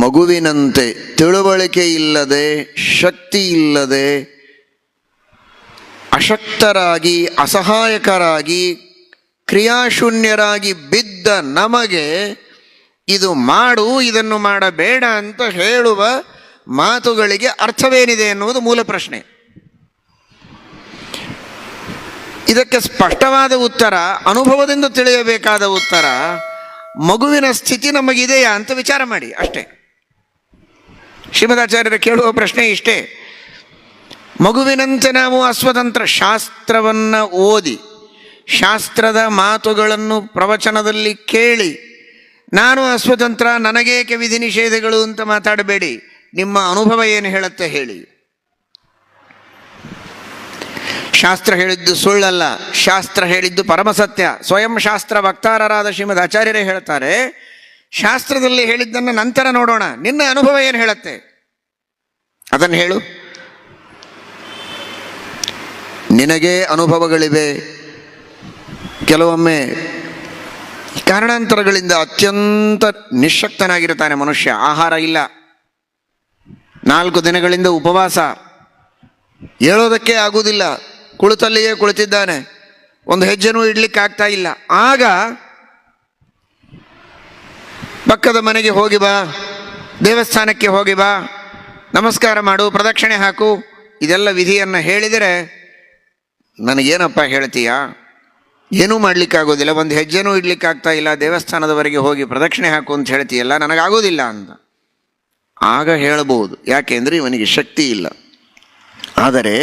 ಮಗುವಿನಂತೆ ತಿಳುವಳಿಕೆ ಇಲ್ಲದೆ, ಶಕ್ತಿ ಇಲ್ಲದೆ, ಅಶಕ್ತರಾಗಿ, ಅಸಹಾಯಕರಾಗಿ, ಕ್ರಿಯಾಶೂನ್ಯರಾಗಿ ಬಿದ್ದ ನಮಗೆ ಇದು ಮಾಡು, ಇದನ್ನು ಮಾಡಬೇಡ ಅಂತ ಹೇಳುವ ಮಾತುಗಳಿಗೆ ಅರ್ಥವೇನಿದೆ ಎನ್ನುವುದು ಮೂಲ ಪ್ರಶ್ನೆ. ಇದಕ್ಕೆ ಸ್ಪಷ್ಟವಾದ ಉತ್ತರ, ಅನುಭವದಿಂದ ತಿಳಿಯಬೇಕಾದ ಉತ್ತರ, ಮಗುವಿನ ಸ್ಥಿತಿ ನಮಗಿದೆಯಾ ಅಂತ ವಿಚಾರ ಮಾಡಿ ಅಷ್ಟೇ. ಶ್ರೀಮದಾಚಾರ್ಯರು ಕೇಳುವ ಪ್ರಶ್ನೆ ಇಷ್ಟೇ. ಮಗುವಿನಂತೆ ನಾವು ಅಸ್ವತಂತ್ರ, ಶಾಸ್ತ್ರವನ್ನು ಓದಿ, ಶಾಸ್ತ್ರದ ಮಾತುಗಳನ್ನು ಪ್ರವಚನದಲ್ಲಿ ಕೇಳಿ ನಾನು ಅಸ್ವತಂತ್ರ, ನನಗೇಕೆ ವಿಧಿ ನಿಷೇಧಗಳು ಅಂತ ಮಾತಾಡಬೇಡಿ. ನಿಮ್ಮ ಅನುಭವ ಏನು ಹೇಳುತ್ತೆ ಹೇಳಿ. ಶಾಸ್ತ್ರ ಹೇಳಿದ್ದು ಸುಳ್ಳಲ್ಲ, ಶಾಸ್ತ್ರ ಹೇಳಿದ್ದು ಪರಮಸತ್ಯ. ಸ್ವಯಂ ಶಾಸ್ತ್ರ ವಕ್ತಾರರಾದ ಶ್ರೀಮದ್ ಆಚಾರ್ಯರೇ ಹೇಳ್ತಾರೆ, ಶಾಸ್ತ್ರದಲ್ಲಿ ಹೇಳಿದ್ದನ್ನು ನಂತರ ನೋಡೋಣ, ನಿನ್ನ ಅನುಭವ ಏನು ಹೇಳುತ್ತೆ ಅದನ್ನು ಹೇಳು. ನಿನಗೇ ಅನುಭವಗಳಿವೆ. ಕೆಲವೊಮ್ಮೆ ಕಾರಣಾಂತರಗಳಿಂದ ಅತ್ಯಂತ ನಿಶ್ಶಕ್ತನಾಗಿರ್ತಾನೆ ಮನುಷ್ಯ. ಆಹಾರ ಇಲ್ಲ, 4 ದಿನಗಳಿಂದ ಉಪವಾಸ, ಹೇಳೋದಕ್ಕೆ ಆಗುವುದಿಲ್ಲ, ಕುಳಿತಲ್ಲಿಯೇ ಕುಳಿತಿದ್ದಾನೆ, ಒಂದು ಹೆಜ್ಜೆನೂ ಇಡ್ಲಿಕ್ಕೆ ಆಗ್ತಾ ಇಲ್ಲ. ಆಗ ಪಕ್ಕದ ಮನೆಗೆ ಹೋಗಿ ಬಾ, ದೇವಸ್ಥಾನಕ್ಕೆ ಹೋಗಿ ಬಾ, ನಮಸ್ಕಾರ ಮಾಡು, ಪ್ರದಕ್ಷಿಣೆ ಹಾಕು, ಇದೆಲ್ಲ ವಿಧಿಯನ್ನು ಹೇಳಿದರೆ ನನಗೇನಪ್ಪ ಹೇಳ್ತೀಯಾ, ಏನೂ ಮಾಡಲಿಕ್ಕಾಗೋದಿಲ್ಲ, ಒಂದು ಹೆಜ್ಜೆನೂ ಇಡ್ಲಿಕ್ಕಾಗ್ತಾ ಇಲ್ಲ, ದೇವಸ್ಥಾನದವರೆಗೆ ಹೋಗಿ ಪ್ರದಕ್ಷಿಣೆ ಹಾಕು ಅಂತ ಹೇಳ್ತೀಯಲ್ಲ, ನನಗಾಗೋದಿಲ್ಲ ಅಂತ ಆಗ ಹೇಳಬಹುದು. ಯಾಕೆಂದರೆ ಇವನಿಗೆ ಶಕ್ತಿ ಇಲ್ಲ. ಆದರೆ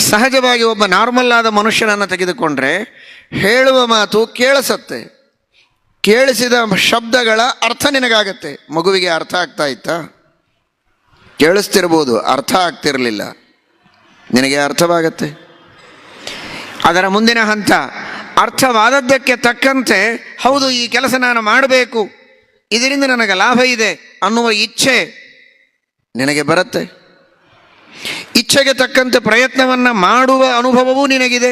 ಸಹಜವಾಗಿ ಒಬ್ಬ ನಾರ್ಮಲ್ ಆದ ಮನುಷ್ಯನನ್ನು ತೆಗೆದುಕೊಂಡ್ರೆ ಹೇಳುವ ಮಾತು ಕೇಳಿಸತ್ತೆ, ಕೇಳಿಸಿದ ಶಬ್ದಗಳ ಅರ್ಥ ನಿನಗಾಗತ್ತೆ. ಮಗುವಿಗೆ ಅರ್ಥ ಆಗ್ತಾ ಇತ್ತಾ? ಕೇಳಿಸ್ತಿರ್ಬೋದು, ಅರ್ಥ ಆಗ್ತಿರಲಿಲ್ಲ, ನಿನಗೆ ಅರ್ಥವಾಗತ್ತೆ. ಅದರ ಮುಂದಿನ ಹಂತ, ಅರ್ಥವಾದದ್ದಕ್ಕೆ ತಕ್ಕಂತೆ ಹೌದು ಈ ಕೆಲಸ ನಾನು ಮಾಡಬೇಕು, ಇದರಿಂದ ನನಗೆ ಲಾಭ ಇದೆ ಅನ್ನುವ ಇಚ್ಛೆ ನಿನಗೆ ಬರುತ್ತೆ. ಇಚ್ಛೆಗೆ ತಕ್ಕಂತೆ ಪ್ರಯತ್ನವನ್ನು ಮಾಡುವ ಅನುಭವವೂ ನಿನಗಿದೆ.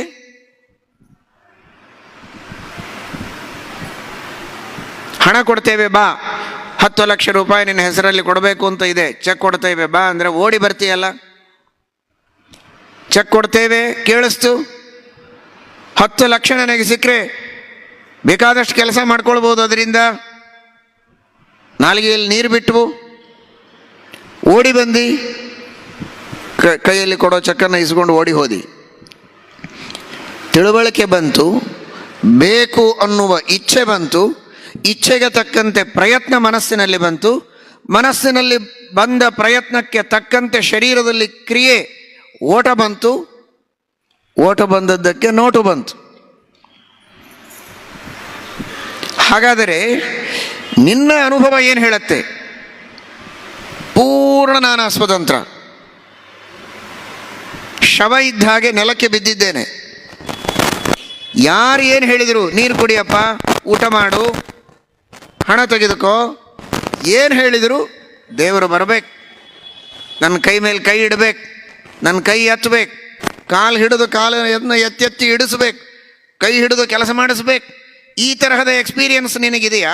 ಹಣ ಕೊಡ್ತೇವೆ ಬಾ, 10 ಲಕ್ಷ ರೂಪಾಯಿ ನಿನ್ನ ಹೆಸರಲ್ಲಿ ಕೊಡಬೇಕು ಅಂತ ಇದೆ, ಚೆಕ್ ಕೊಡ್ತೇವೆ ಬಾ ಅಂದರೆ ಓಡಿ ಬರ್ತೀಯಲ್ಲ. ಚೆಕ್ ಕೊಡ್ತೇವೆ ಕೇಳಿಸ್ತು, 10 ಲಕ್ಷ ನನಗೆ ಸಿಕ್ಕರೆ ಬೇಕಾದಷ್ಟು ಕೆಲಸ ಮಾಡ್ಕೊಳ್ಬೋದು, ಅದರಿಂದ ನಾಲಿಗೆಯಲ್ಲಿ ನೀರು ಬಿಟ್ಟು ಓಡಿ ಬಂದು ಕೈಯಲ್ಲಿ ಕೊಡೋ ಚೆಕ್ಕನ್ನು ಇಸ್ಕೊಂಡು ಓಡಿ ಹೋದಿ. ತಿಳುವಳಿಕೆ ಬಂತು, ಬೇಕು ಅನ್ನುವ ಇಚ್ಛೆ ಬಂತು, ಇಚ್ಛೆಗೆ ತಕ್ಕಂತೆ ಪ್ರಯತ್ನ ಮನಸ್ಸಿನಲ್ಲಿ ಬಂತು, ಮನಸ್ಸಿನಲ್ಲಿ ಬಂದ ಪ್ರಯತ್ನಕ್ಕೆ ತಕ್ಕಂತೆ ಶರೀರದಲ್ಲಿ ಕ್ರಿಯೆ, ಓಟ ಬಂತು, ಓಟ ಬಂದದ್ದಕ್ಕೆ ನೋಟು ಬಂತು. ಹಾಗಾದರೆ ನಿನ್ನ ಅನುಭವ ಏನು ಹೇಳುತ್ತೆ? ಪೂರ್ಣ ನಾನು ಅಸ್ವತಂತ್ರ, ಶವ ಇದ್ದ ಹಾಗೆ ನೆಲಕ್ಕೆ ಬಿದ್ದಿದ್ದೇನೆ. ಯಾರು ಏನು ಹೇಳಿದರು, ನೀರು ಕುಡಿಯಪ್ಪ, ಊಟ ಮಾಡು, ಹಣ ತೆಗೆದುಕೋ, ಏನು ಹೇಳಿದರು ದೇವರು ಬರಬೇಕು, ನನ್ನ ಕೈ ಮೇಲೆ ಕೈ ಇಡಬೇಕು, ನನ್ನ ಕೈ ಎತ್ತಬೇಕು, ಕಾಲು ಹಿಡಿದು ಕಾಲನ್ನು ಎತ್ತಿ ಇಡಿಸ್ಬೇಕು, ಕೈ ಹಿಡಿದು ಕೆಲಸ ಮಾಡಿಸ್ಬೇಕು. ಈ ತರಹದ ಎಕ್ಸ್ಪೀರಿಯನ್ಸ್ ನಿನಗಿದೆಯಾ?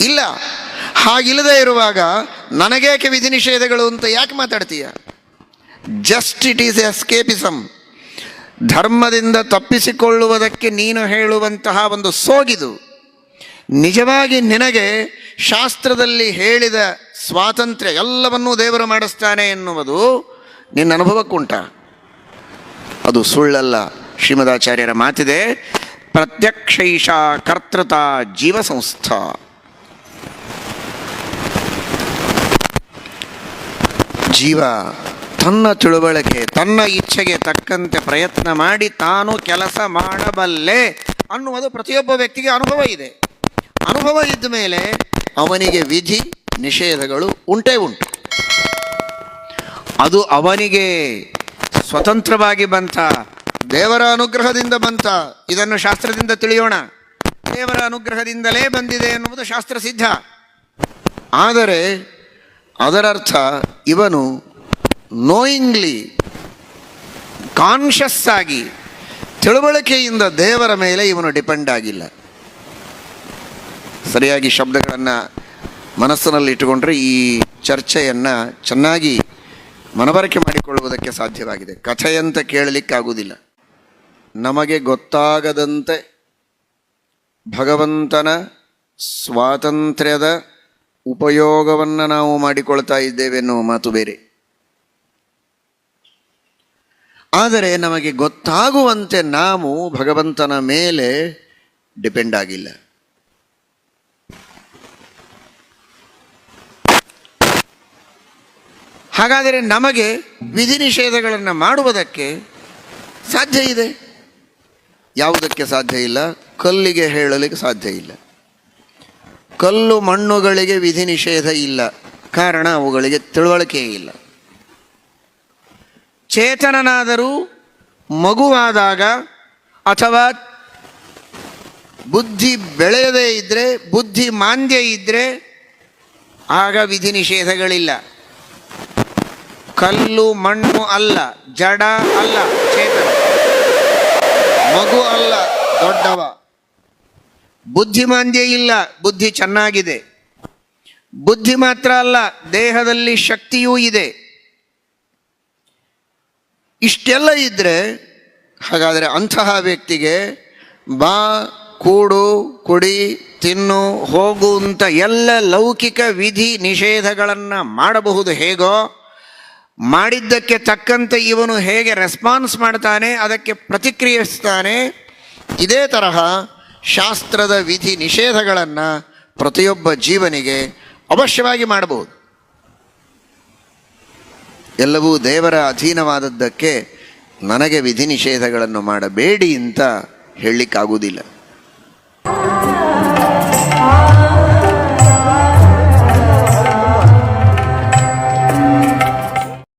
ಇಲ್ಲ. ಹಾಗಿಲ್ಲದೆ ಇರುವಾಗ ನನಗೇಕೆ ವಿಧಿ ನಿಷೇಧಗಳು ಅಂತ ಯಾಕೆ ಮಾತಾಡ್ತೀಯ? Just it is escapism. ಧರ್ಮದಿಂದ ತಪ್ಪಿಸಿಕೊಳ್ಳುವುದಕ್ಕೆ ನೀನು ಹೇಳುವಂತಹ ಒಂದು ಸೋಗಿದು. ನಿಜವಾಗಿ ನಿನಗೆ ಶಾಸ್ತ್ರದಲ್ಲಿ ಹೇಳಿದ ಸ್ವಾತಂತ್ರ್ಯ ಎಲ್ಲವನ್ನೂ ದೇವರು ಮಾಡಿಸ್ತಾನೆ ಎನ್ನುವುದು ನಿನ್ನ ಅನುಭವಕ್ಕುಂಟ? ಅದು ಸುಳ್ಳಲ್ಲ. ಶ್ರೀಮದಾಚಾರ್ಯರ ಮಾತಿದೆ, ಪ್ರತ್ಯಕ್ಷೈಷಾ ಕರ್ತೃತ ಜೀವ ಸಂಸ್ಥಾ. ಜೀವ ತನ್ನ ತಿಳುವಳಿಕೆ, ತನ್ನ ಇಚ್ಛೆಗೆ ತಕ್ಕಂತೆ ಪ್ರಯತ್ನ ಮಾಡಿ ತಾನು ಕೆಲಸ ಮಾಡಬಲ್ಲೆ ಅನ್ನುವುದು ಪ್ರತಿಯೊಬ್ಬ ವ್ಯಕ್ತಿಗೆ ಅನುಭವ ಇದೆ. ಅನುಭವ ಇದ್ದ ಮೇಲೆ ಅವನಿಗೆ ವಿಧಿ ನಿಷೇಧಗಳು ಉಂಟೇ ಉಂಟು. ಅದು ಅವನಿಗೆ ಸ್ವತಂತ್ರವಾಗಿ ಬಂತ, ದೇವರ ಅನುಗ್ರಹದಿಂದ ಬಂತ, ಇದನ್ನು ಶಾಸ್ತ್ರದಿಂದ ತಿಳಿಯೋಣ. ದೇವರ ಅನುಗ್ರಹದಿಂದಲೇ ಬಂದಿದೆ ಎನ್ನುವುದು ಶಾಸ್ತ್ರ ಸಿದ್ಧ. ಆದರೆ ಅದರರ್ಥ ಇವನು ನೋಯಿಂಗ್ಲಿ, ಕಾನ್ಷಿಯಸ್ ಆಗಿ, ತಿಳುವಳಿಕೆಯಿಂದ ದೇವರ ಮೇಲೆ ಇವನು ಡಿಪೆಂಡ್ ಆಗಿಲ್ಲ. ಸರಿಯಾಗಿ ಶಬ್ದಗಳನ್ನು ಮನಸ್ಸಿನಲ್ಲಿ ಇಟ್ಟುಕೊಂಡ್ರೆ ಈ ಚರ್ಚೆಯನ್ನು ಚೆನ್ನಾಗಿ ಮನವರಿಕೆ ಮಾಡಿಕೊಳ್ಳುವುದಕ್ಕೆ ಸಾಧ್ಯವಾಗಿದೆ. ಕಥೆಯಂತ ಕೇಳಲಿಕ್ಕಾಗುವುದಿಲ್ಲ. ನಮಗೆ ಗೊತ್ತಾಗದಂತೆ ಭಗವಂತನ ಸ್ವಾತಂತ್ರ್ಯದ ಉಪಯೋಗವನ್ನು ನಾವು ಮಾಡಿಕೊಳ್ತಾ ಇದ್ದೇವೆ ಎನ್ನುವ ಮಾತು ಬೇರೆ. ಆದರೆ ನಮಗೆ ಗೊತ್ತಾಗುವಂತೆ ನಾವು ಭಗವಂತನ ಮೇಲೆ ಡಿಪೆಂಡ್ ಆಗಿಲ್ಲ. ಹಾಗಾದರೆ ನಮಗೆ ವಿಧಿ ನಿಷೇಧಗಳನ್ನು ಮಾಡುವುದಕ್ಕೆ ಸಾಧ್ಯ ಇದೆ. ಯಾವುದಕ್ಕೆ ಸಾಧ್ಯ ಇಲ್ಲ? ಕಲ್ಲಿಗೆ ಹೇಳಲಿಕ್ಕೆ ಸಾಧ್ಯ ಇಲ್ಲ. ಕಲ್ಲು ಮಣ್ಣುಗಳಿಗೆ ವಿಧಿ ನಿಷೇಧ ಇಲ್ಲ, ಕಾರಣ ಅವುಗಳಿಗೆ ತಿಳುವಳಿಕೆ ಇಲ್ಲ. ಚೇತನನಾದರೂ ಮಗುವಾದಾಗ ಅಥವಾ ಬುದ್ಧಿ ಬೆಳೆಯದೇ ಇದ್ದರೆ, ಬುದ್ಧಿ ಮಾಂದ್ಯ ಇದ್ದರೆ ಆಗ ವಿಧಿ ನಿಷೇಧಗಳಿಲ್ಲ. ಕಲ್ಲು ಮಣ್ಣು ಅಲ್ಲ, ಜಡ ಅಲ್ಲ ಚೇತನ, ಮಗು ಅಲ್ಲ ದೊಡ್ಡವ. ಬುದ್ಧಿಮಾಂದ್ಯ ಇಲ್ಲ, ಬುದ್ಧಿ ಚೆನ್ನಾಗಿದೆ. ಬುದ್ಧಿ ಮಾತ್ರ ಅಲ್ಲ, ದೇಹದಲ್ಲಿ ಶಕ್ತಿಯೂ ಇದೆ. ಇಷ್ಟೆಲ್ಲ ಇದ್ದರೆ ಹಾಗಾದರೆ ಅಂತಹ ವ್ಯಕ್ತಿಗೆ ಬಾ, ಕೂಡು, ಕುಡಿ, ತಿನ್ನು, ಹೋಗು ಅಂತ ಎಲ್ಲ ಲೌಕಿಕ ವಿಧಿ ನಿಷೇಧಗಳನ್ನು ಮಾಡಬಹುದು. ಹೇಗೋ ಮಾಡಿದ್ದಕ್ಕೆ ತಕ್ಕಂತೆ ಇವನು ಹೇಗೆ ರೆಸ್ಪಾನ್ಸ್ ಮಾಡ್ತಾನೆ, ಅದಕ್ಕೆ ಪ್ರತಿಕ್ರಿಯಿಸ್ತಾನೆ, ಇದೇ ತರಹ ಶಾಸ್ತ್ರದ ವಿಧಿ ನಿಷೇಧಗಳನ್ನು ಪ್ರತಿಯೊಬ್ಬ ಜೀವನಿಗೆ ಅವಶ್ಯವಾಗಿ ಮಾಡಬಹುದು. ಎಲ್ಲವೂ ದೇವರ ಅಧೀನವಾದದ್ದಕ್ಕೆ ನನಗೆ ವಿಧಿ ನಿಷೇಧಗಳನ್ನು ಮಾಡಬೇಡಿ ಅಂತ ಹೇಳಲಿಕ್ಕಾಗುವುದಿಲ್ಲ.